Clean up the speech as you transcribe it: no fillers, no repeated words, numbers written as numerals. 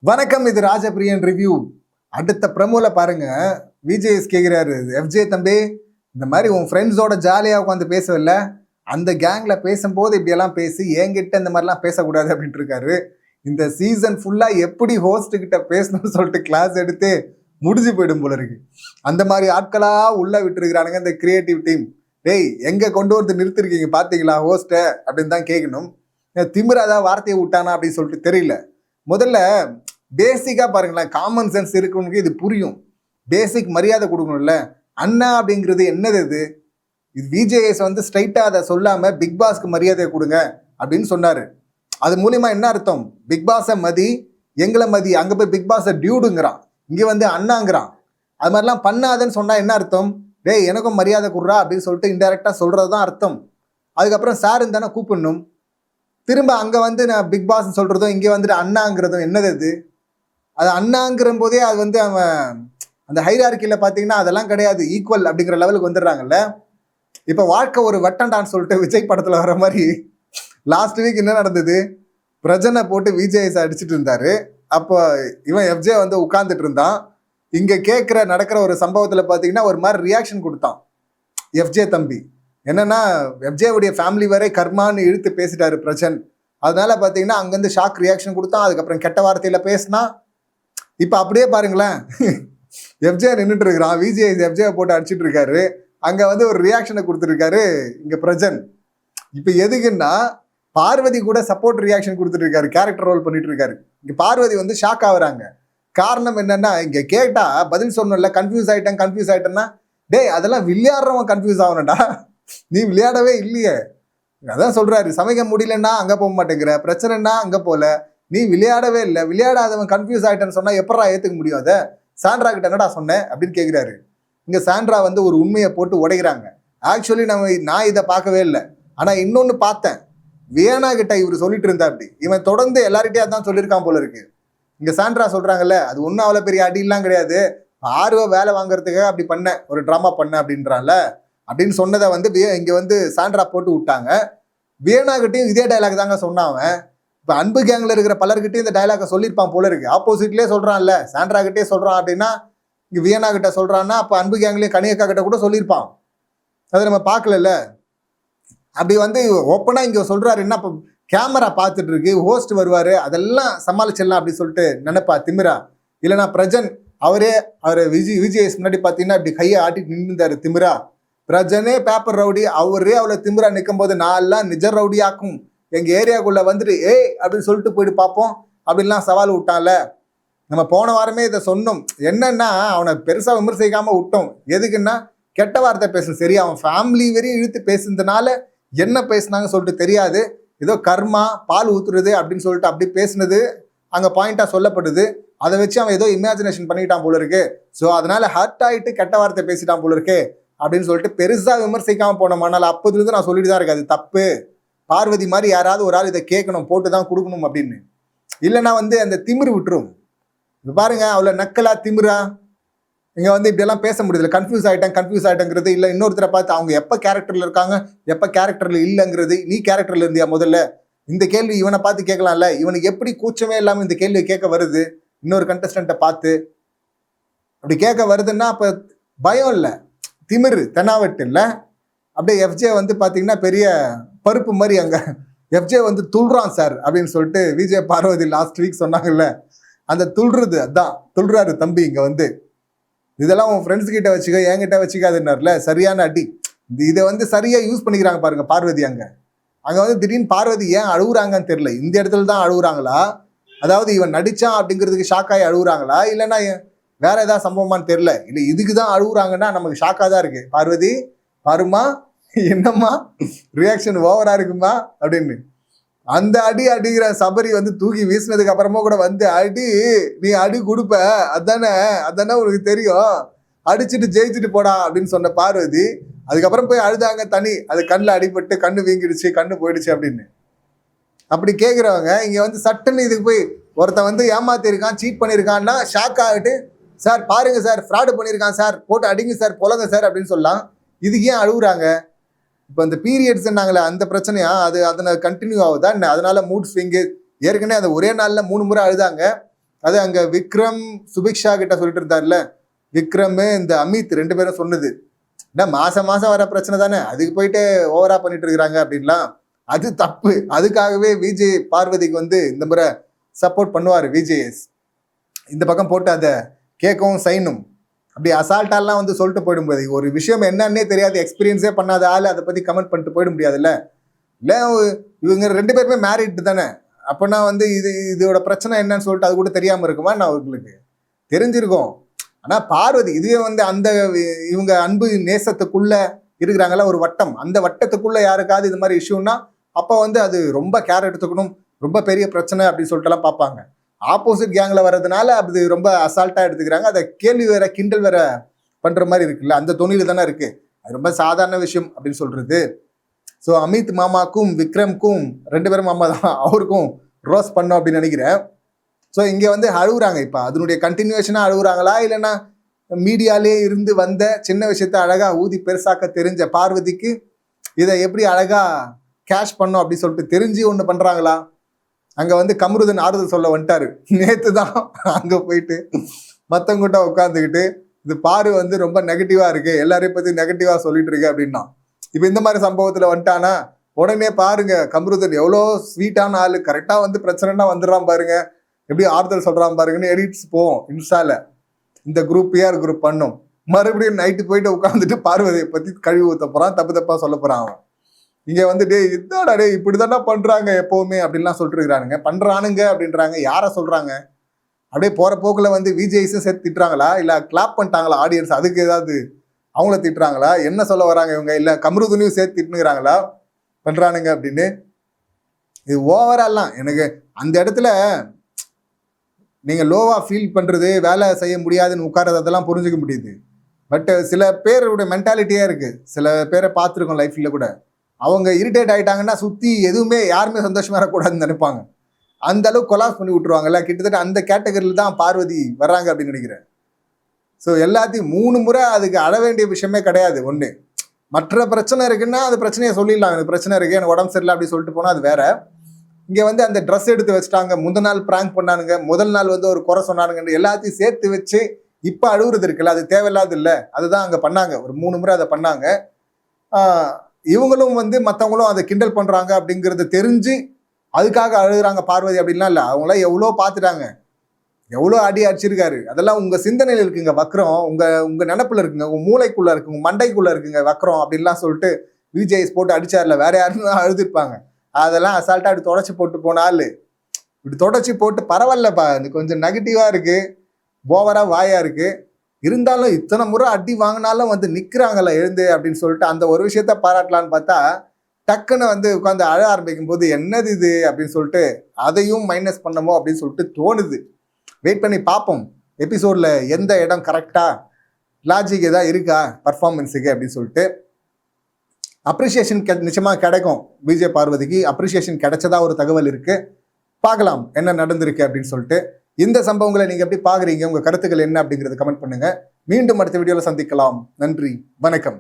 வணக்கம், இது ராஜபிரியன் ரிவ்யூ. அடுத்த ப்ரமோல பாருங்க, விஜேஎஸ் கேட்கிறாரு, எஃப்ஜே தம்பி, இந்த மாதிரி உன் ஃப்ரெண்ட்ஸோட ஜாலியாக உட்காந்து பேசவில்ல, அந்த கேங்ல பேசும்போது இப்படியெல்லாம் பேசி என்கிட்ட இந்த மாதிரிலாம் பேசக்கூடாது அப்படின்ட்டு இருக்காரு. இந்த சீசன் ஃபுல்லாக எப்படி ஹோஸ்ட் கிட்ட பேசணும்னு சொல்லிட்டு கிளாஸ் எடுத்து முடிஞ்சு போயிடும் போல இருக்கு. அந்த மாதிரி ஆட்களாக உள்ள விட்டுருக்கிறானுங்க இந்த கிரியேட்டிவ் டீம். டேய், எங்கே கொண்டு வந்து நிறுத்திருக்கீங்க பார்த்தீங்களா ஹோஸ்ட்டை அப்படின்னு தான் கேட்கணும். திமிராதான் வார்த்தையை விட்டானா அப்படின்னு சொல்லிட்டு தெரியல. முதல்ல பேசிக்காக பாருங்களேன், காமன் சென்ஸ் இருக்கவனுக்கு இது புரியும். பேசிக் மரியாதை கொடுக்கணும்ல. அண்ணா அப்படிங்கிறது என்னது? இது விஜேஎஸ் வந்து ஸ்ட்ரைட்டாக அதை சொல்லாமல் பிக் பாஸ்க்கு மரியாதையை கொடுங்க அப்படின்னு சொன்னார். அது மூலிமா என்ன அர்த்தம்? பிக் பாஸை மதி, எங்களை மதி. அங்கே போய் பிக் பாஸை டியூடுங்கிறான், இங்கே வந்து அண்ணாங்கிறான். அது மாதிரிலாம் பண்ணாதன்னு சொன்னால் என்ன அர்த்தம்? டேய், எனக்கும் மரியாதை கொடுறா அப்படின்னு சொல்லிட்டு இன்டெரக்டாக சொல்கிறது தான் அர்த்தம். அதுக்கப்புறம் சாருன்னு தானே கூப்பிடணும். திரும்ப அங்கே வந்து நான் பிக் பாஸ்ன்னு சொல்கிறதும் இங்கே வந்துட்டு அண்ணாங்கிறதும் என்னது? அது அண்ணாங்கிற போதே அது வந்து அவன் அந்த ஹைரார்க்கியில் பார்த்தீங்கன்னா அதெல்லாம் கிடையாது, ஈக்குவல் அப்படிங்கிற லெவலுக்கு வந்துடுறாங்கல்ல. இப்போ வாழ்க்கை ஒரு வட்டண்டான்னு சொல்லிட்டு விஜய் படத்தில் வர மாதிரி லாஸ்ட் வீக் என்ன நடந்தது? பிரஜனை போட்டு விஜேஎஸ் அடிச்சுட்டு இருந்தாரு. அப்போ இவன் எஃப்ஜே வந்து உட்கார்ந்துட்டு இருந்தான். இங்கே நடக்கிற ஒரு சம்பவத்தில் பார்த்தீங்கன்னா ஒரு மாதிரி ரியாக்ஷன் கொடுத்தான் எஃப்ஜே தம்பி. என்னன்னா, எஃப்ஜேவுடைய ஃபேமிலி வரை கர்மான்னு இழுத்து பேசிட்டாரு பிரஜன். அதனால பார்த்தீங்கன்னா அங்கேருந்து ஷாக் ரியாக்ஷன் கொடுத்தான். அதுக்கப்புறம் கெட்ட வார்த்தையில் பேசினா. இப்போ அப்படியே பாருங்களேன், எஃப்ஜே நின்றுட்டு இருக்கிறான், விஜேஎஸ் எஃப்ஜே போட்டு அடிச்சுட்டு இருக்காரு. அங்கே வந்து ஒரு ரியாக்ஷனை கொடுத்துருக்காரு இங்கே பிரஜன். இப்போ எதுக்குன்னா, பார்வதி கூட சப்போர்ட் ரியாக்ஷன் கொடுத்துட்டு இருக்காரு, கேரக்டர் ரோல் பண்ணிட்டு இருக்காரு. இங்கே பார்வதி வந்து ஷாக் ஆகுறாங்க. காரணம் என்னன்னா, இங்கே கேட்டா பதில் சொன்னல, கன்ஃபியூஸ் ஆயிட்டேன்னா, டேய் அதெல்லாம் விளையாடுறவன் கன்ஃபியூஸ் ஆகணும்டா, நீ விளையாடவே இல்லையே. அதான் சொல்றாரு, சமைக்க முடியலன்னா அங்கே போக மாட்டேங்கிற, பிரச்சனைன்னா அங்கே போல, நீ விளையாடவே இல்லை, விளையாடாதவன் கன்ஃபியூஸ் ஆகிட்டேன்னு சொன்னால் எப்படா ஏற்றுக்க முடியும்? அதை சாண்ட்ரா கிட்ட என்னடா சொன்னேன் அப்படின்னு கேட்குறாரு. இங்கே சாண்ட்ரா வந்து ஒரு உண்மையை போட்டு உடைக்கிறாங்க. ஆக்சுவலி நான் இதை பார்க்கவே இல்லை, ஆனால் இன்னொன்று பார்த்தேன். வியனா கிட்ட இவர் சொல்லிட்டு இருந்தா அப்படி, இவன் தொடர்ந்து எல்லார்கிட்டயும் அதான் சொல்லியிருக்கான் போல இருக்கு. இங்கே சாண்ட்ரா சொல்கிறாங்கல்ல, அது ஒன்றும் அவ்வளோ பெரிய அடியெல்லாம் கிடையாது, ஆர்வ வேலை வாங்குறதுக்காக அப்படி பண்ணேன், ஒரு ட்ராமா பண்ணேன் அப்படின்றான்ல அப்படின்னு சொன்னதை வந்து இங்கே வந்து சாண்ட்ரா போட்டு விட்டாங்க. வியனாகிட்டையும் இதே டைலாக் தாங்க சொன்னான் அவன். இப்போ அன்பு கேங்கில் இருக்கிற பலர்கிட்டையும் இந்த டைலாக்கை சொல்லியிருப்பான் போல இருக்கு. ஆப்போசிட்லேயே சொல்கிறான்ல, சாண்ட்ரா கிட்டே சொல்கிறான் அப்படின்னா, இங்கே வியனா கிட்ட சொல்கிறான்னா அப்போ அன்பு கேங்லேயே கனியக்கா கிட்ட கூட சொல்லியிருப்பான். அதை நம்ம பார்க்கல. அப்படி வந்து ஓப்பனாக இங்கே சொல்கிறாரு. என்ன, இப்போ கேமரா பார்த்துட்டு இருக்கு, ஹோஸ்ட் வருவார், அதெல்லாம் சமாளிச்சிடலாம் அப்படின்னு சொல்லிட்டு நினைப்பா திமிரா. இல்லைனா பிரஜன் அவர் விஜேஎஸ் முன்னாடி பார்த்தீங்கன்னா இப்படி கையை ஆட்டிட்டு நின்றுந்தாரு திமிரா. பிரஜனே பேப்பர் ரவுடி, அவரே அவ்வளோ திமிரா நிற்கும் போது நான்லாம் நிஜ ரவுடியாக்கும், எங்கள் ஏரியாக்குள்ளே வந்துட்டு ஏய் அப்படின்னு சொல்லிட்டு போயிட்டு பார்ப்போம் அப்படின்லாம் சவால் விட்டான்ல. நம்ம போன வாரமே இதை சொன்னோம். என்னன்னா, அவனை பெருசாக விமர்சிக்காமல் விட்டோம். எதுக்குன்னா, கெட்ட வார்த்தை பேசணும். சரி, அவன் ஃபேமிலி வரையும் இழுத்து பேசுனதுனால என்ன பேசுனாங்க சொல்லிட்டு தெரியாது. ஏதோ கர்மா பால் ஊத்துறது அப்படின்னு சொல்லிட்டு அப்படி பேசுனது அங்கே பாயிண்டாக சொல்லப்படுது. அதை வச்சு அவன் ஏதோ இமேஜினேஷன் பண்ணிட்டான் போல இருக்கு. ஸோ அதனால ஹர்ட் ஆகிட்டு கெட்ட வார்த்தை பேசிட்டான் போல இருக்கு அப்படின்னு சொல்லிட்டு பெருசாக விமர்சிக்காமல் போனோம். ஆனால் அப்போதுலேருந்து நான் சொல்லிட்டு தான் இருக்கேன், அது தப்பு. பார்வதி மாதிரி யாராவது ஒரு ஆள் இதை கேட்கணும், போட்டு தான் கொடுக்கணும் அப்படின்னு. இல்லைன்னா வந்து அந்த திமிரு விட்டுரும். இப்போ பாருங்க, அவ்வளோ நக்கலா திமிரா இங்கே வந்து இப்படியெல்லாம் பேச முடியல. கன்ஃபியூஸ் ஆகிட்டேங்கிறது இல்லை. இன்னொருத்தரை பார்த்து அவங்க எப்போ கேரக்டரில் இருக்காங்க, எப்போ கேரக்டரில் இல்லைங்கிறது. நீ கேரக்டரில் இருந்தியா முதல்ல? இந்த கேள்வி இவனை பார்த்து கேட்கலாம்ல. இவனுக்கு எப்படி கூச்சமே இல்லாமல் இந்த கேள்வி கேட்க வருது? இன்னொரு கண்டஸ்டண்ட்டை பார்த்து அப்படி கேட்க வருதுன்னா அப்போ பயம் இல்லை, திமிரு தெனாவட்டு இல்லை. அப்படியே எஃப்ஜே வந்து பார்த்தீங்கன்னா பெரிய பருப்பு மாதிரி அங்கே எஃப்ஜே வந்து துள்றான் சார் அப்படின்னு சொல்லிட்டு விஜய் பார்வதி லாஸ்ட் வீக் சொன்னாங்கல்ல, அந்த துள்றது அதான் துள்றாரு தம்பி. இங்கே வந்து இதெல்லாம் உன் ஃப்ரெண்ட்ஸ் கிட்ட வச்சுக்க, என்கிட்ட வச்சுக்காதுன்னார்ல, சரியான அடி. இதை வந்து சரியாக யூஸ் பண்ணிக்கிறாங்க பாருங்க பார்வதி. அங்கே வந்து திடீர்னு பார்வதி ஏன் அழுகுறாங்கன்னு தெரியல. இந்த இடத்துல தான் அழுகுறாங்களா, அதாவது இவன் நடிச்சான் அப்படிங்கிறதுக்கு ஷாக்காகி அழுகுறாங்களா, இல்லைன்னா வேற ஏதாவது சம்பவமானு தெரியல. இல்லை இதுக்கு தான் அழுகுறாங்கன்னா நமக்கு ஷாக்காக தான் இருக்கு. பார்வதி பாருமா, என்னம்மா ரியாக்ஷன் ஓவரா இருக்குமா அப்படின்னு. அந்த அடிக்கிற சபரி வந்து தூக்கி வீசினதுக்கு அப்புறமா கூட வந்து நீ அடி கொடுப்ப, அதானே உனக்கு தெரியும், அடிச்சுட்டு ஜெயிச்சுட்டு போடா அப்படின்னு சொன்ன பார்வதி. அதுக்கப்புறம் போய் அழுதாங்க தனி, அது கண்ணில் அடிபட்டு கண்ணு வீங்கிடுச்சு, கண்ணு போயிடுச்சு அப்படின்னு. அப்படி கேட்குறவங்க இங்கே வந்து சட்டுன்னு இதுக்கு போய் ஒருத்தன் வந்து ஏமாத்திருக்கான், சீட் பண்ணியிருக்கான்னா ஷாக் ஆகிட்டு, சார் பாருங்க சார், ஃப்ராடு பண்ணியிருக்கான் சார், போட்டு அடிங்க சார், பொலங்க சார் அப்படின்னு சொல்லலாம். இதுக்கு ஏன் அழுகுறாங்க? இப்போ இந்த பீரியட்ஸ்னாங்களே அந்த பிரச்சனையா, அது அதனை கண்டினியூ ஆகுதா என்ன? அதனால மூட் ஸ்விங்கு. ஏற்கனவே அந்த ஒரே நாளில் 3 முறை அழுதாங்க. அது அங்க விக்ரம் சுபிக்ஷா கிட்ட சொல்லிட்டு இருந்தார்ல, விக்ரம் இந்த அமித் 2 பேரும் சொன்னது, என்ன மாசம் மாசம் வர பிரச்சனை தானே, அதுக்கு போயிட்டு ஓவரா பண்ணிட்டு இருக்கிறாங்க அப்படின்லாம். அது தப்பு. அதுக்காகவே விஜய் பார்வதிக்கு வந்து இந்த முறை சப்போர்ட் பண்ணுவார் விஜேஎஸ். இந்த பக்கம் போட்டு அதை கேட்கவும் சைனும் அப்படி அசால்ட்டாலாம் வந்து சொல்லிட்டு போயிட முடியாது. ஒரு விஷயம் என்னன்னே தெரியாது, எக்ஸ்பீரியன்ஸே பண்ணாத ஆள் அதை பற்றி கமெண்ட் பண்ணிட்டு போயிட முடியாதுல்ல. இல்லை இவங்க 2 பேருமே மேரிட் தானே, அப்போனா வந்து இதோட பிரச்சனை என்னன்னு சொல்லிட்டு அது கூட தெரியாமல் இருக்குமா நான் அவங்களுக்கு தெரிஞ்சிருக்கோம். ஆனால் பார்வதி இதுவே வந்து அந்த இவங்க அன்பு நேசத்துக்குள்ள இருக்கிறாங்களா ஒரு வட்டம், அந்த வட்டத்துக்குள்ள யாருக்காவது இது மாதிரி இஷ்யூன்னா அப்போ வந்து அது ரொம்ப கேர் எடுத்துக்கணும், ரொம்ப பெரிய பிரச்சனை அப்படின்னு சொல்லிட்டுலாம் பார்ப்பாங்க. ஆப்போசிட் கேங்கில் வர்றதுனால அது ரொம்ப அசால்ட்டாக எடுத்துக்கிறாங்க. அதை கேள்வி வேற கிண்டல் வேற பண்ணுற மாதிரி இருக்குல்ல, அந்த தொனியில் தானே இருக்குது. அது ரொம்ப சாதாரண விஷயம் அப்படின்னு சொல்கிறது. ஸோ அமித் மாமாக்கும் விக்ரம்க்கும் 2 பேரும் மாமா தான், அவருக்கும் ரோஸ் பண்ணோம் அப்படின்னு நினைக்கிறேன். ஸோ இங்கே வந்து அழுகுறாங்க. இப்போ அதனுடைய கண்டினியூஷனாக அழுகுறாங்களா, இல்லைன்னா மீடியாலே இருந்து வந்த சின்ன விஷயத்த அழகாக ஊதி பெருசாக்க தெரிஞ்ச பார்வதிக்கு இதை எப்படி அழகாக கேஷ் பண்ணோம் அப்படின்னு சொல்லிட்டு தெரிஞ்சு ஒன்று பண்ணுறாங்களா? அங்கே வந்து கமருதன் ஆறுதல் சொல்ல வந்துட்டாரு. நேற்று தான் அங்கே போயிட்டு மற்றவங்கிட்ட உட்காந்துக்கிட்டு இது பாரு வந்து ரொம்ப நெகட்டிவாக இருக்குது, எல்லாரையும் பற்றி நெகட்டிவாக சொல்லிட்டு இருக்கு அப்படின்னா. இப்போ இந்த மாதிரி சம்பவத்தில் வந்துட்டானா உடனே பாருங்க கமருதன் எவ்வளோ ஸ்வீட்டான ஆள், கரெக்டாக வந்து பிரச்சனைனா வந்துடுறான் பாருங்க, எப்படி ஆறுதல் சொல்கிறான் பாருங்கன்னு எடிட்ஸ் போவோம் இன்ஸ்டால. இந்த குரூப் பிஆர் குரூப் பண்ணும். மறுபடியும் நைட்டு போயிட்டு உட்காந்துட்டு பார்வதியை பற்றி கழுவி ஊற்ற போகிறான், தப்பு தப்பாக சொல்ல போகிறான் அவன். இங்கே வந்து இதாடா இப்படி தானே பண்ணுறாங்க எப்போவுமே அப்படின்லாம் சொல்லிட்டு இருக்கிறானுங்க. பண்ணுறானுங்க அப்படின்றாங்க, யாரை சொல்கிறாங்க? அப்படியே போகிற போக்கில் வந்து விஜய்ஸும் சேர்த்து திட்டுறாங்களா, இல்லை கிளாப் பண்ணிட்டாங்களா ஆடியன்ஸ், அதுக்கு ஏதாவது அவங்கள திட்டுறாங்களா, என்ன சொல்ல வராங்க இவங்க? இல்லை கமருதனையும் சேர்த்து திட்டுனுங்கிறாங்களா பண்ணுறானுங்க அப்படின்னு? இது ஓவராலாம் எனக்கு அந்த இடத்துல நீங்கள் லோவாக ஃபீல் பண்ணுறது, வேலை செய்ய முடியாதுன்னு உட்காரது, அதெல்லாம் புரிஞ்சுக்க முடியுது. பட் சில பேருடைய மென்டாலிட்டியாக இருக்குது. சில பேரை பார்த்துருக்கோம் லைஃப்பில் கூட, அவங்க இரிட்டேட் ஆகிட்டாங்கன்னா சுற்றி எதுவுமே யாருமே சந்தோஷமாக இருக்கக்கூடாதுன்னு நினைப்பாங்க. அந்த அளவுக்கு கொலாப்ஸ் பண்ணி விட்டுருவாங்கல்ல. கிட்டத்தட்ட அந்த கேட்டகரியில் தான் பார்வதி வர்றாங்க அப்படின்னு நினைக்கிறேன். ஸோ எல்லாத்தையும் 3 முறை அதுக்கு அழ வேண்டிய விஷயமே கிடையாது. ஒன்று மற்ற பிரச்சனை இருக்குன்னா அது பிரச்சனையை சொல்லிடலாம், எனக்கு பிரச்சனை இருக்குது, எனக்கு உடம்பு சரியில்லை அப்படி சொல்லிட்டு போனால் அது வேற. இங்கே வந்து அந்த ட்ரெஸ் எடுத்து வச்சுட்டாங்க, முந்தின நாள் ப்ராங்க் பண்ணானுங்க, முதல் நாள் வந்து ஒரு குறை சொன்னானுங்க, எல்லாத்தையும் சேர்த்து வச்சு இப்போ அழுகுறது இருக்குல்ல, அது தேவையில்லாது இல்லை. அதுதான் அங்கே பண்ணாங்க. ஒரு 3 முறை அதை பண்ணாங்க. இவங்களும் வந்து மற்றவங்களும் அதை கிண்டல் பண்ணுறாங்க அப்படிங்கிறது தெரிஞ்சு அதுக்காக அழுகுறாங்க பார்வதி அப்படின்லாம் இல்லை. அவங்களாம் எவ்வளோ பார்த்துட்டாங்க, எவ்வளோ அடி அடிச்சிருக்காரு. அதெல்லாம் உங்கள் சிந்தனையில் இருக்குங்க வக்ரம், உங்கள் நினப்பில் இருக்குங்க, உங்கள் மூளைக்குள்ளே இருக்குங்க, உங்கள் மண்டைக்குள்ளே இருக்குங்க வக்ரம் அப்படின்லாம் சொல்லிட்டு விஜய்ஸ் போட்டு அடிச்சார்ல, வேற யாரும் அழுதுருப்பாங்க. அதெல்லாம் அசால்ட்டாக அப்படி தொடச்சி போட்டு போனாள். இப்படி தொடச்சி போட்டு பரவாயில்லப்பா, இது கொஞ்சம் நெகட்டிவாக இருக்குது, ஓவராக வாயாக இருக்குது, இருந்தாலும் இத்தனை முறை அடி வாங்கினாலும் வந்து நிற்கிறாங்கள எழுந்து அப்படின்னு சொல்லிட்டு அந்த ஒரு விஷயத்த பாராட்டலான்னு பார்த்தா டக்குன்னு வந்து உட்காந்து அழ ஆரம்பிக்கும் போது என்னது இது அப்படின்னு சொல்லிட்டு அதையும் மைனஸ் பண்ணமோ அப்படின்னு சொல்லிட்டு தோணுது. வெயிட் பண்ணி பார்ப்போம் எபிசோடில் எந்த இடம் கரெக்டாக லாஜிக் எதாவது இருக்கா பர்ஃபார்மன்ஸுக்கு அப்படின்னு சொல்லிட்டு. அப்ரிஷியேஷன் நிச்சயமாக கிடைக்கும். விஜய் பார்வதிக்கு அப்ரிஷியேஷன் கிடைச்சதா ஒரு தகவல் இருக்குது. பார்க்கலாம் என்ன நடந்திருக்கு அப்படின்னு சொல்லிட்டு. இந்த சம்பவங்களை நீங்கள் எப்படி பார்க்குறீங்க, உங்கள் கருத்துக்கள் என்ன அப்படிங்கிறத கமெண்ட் பண்ணுங்கள். மீண்டும் அடுத்த வீடியோவில் சந்திக்கலாம். நன்றி, வணக்கம்.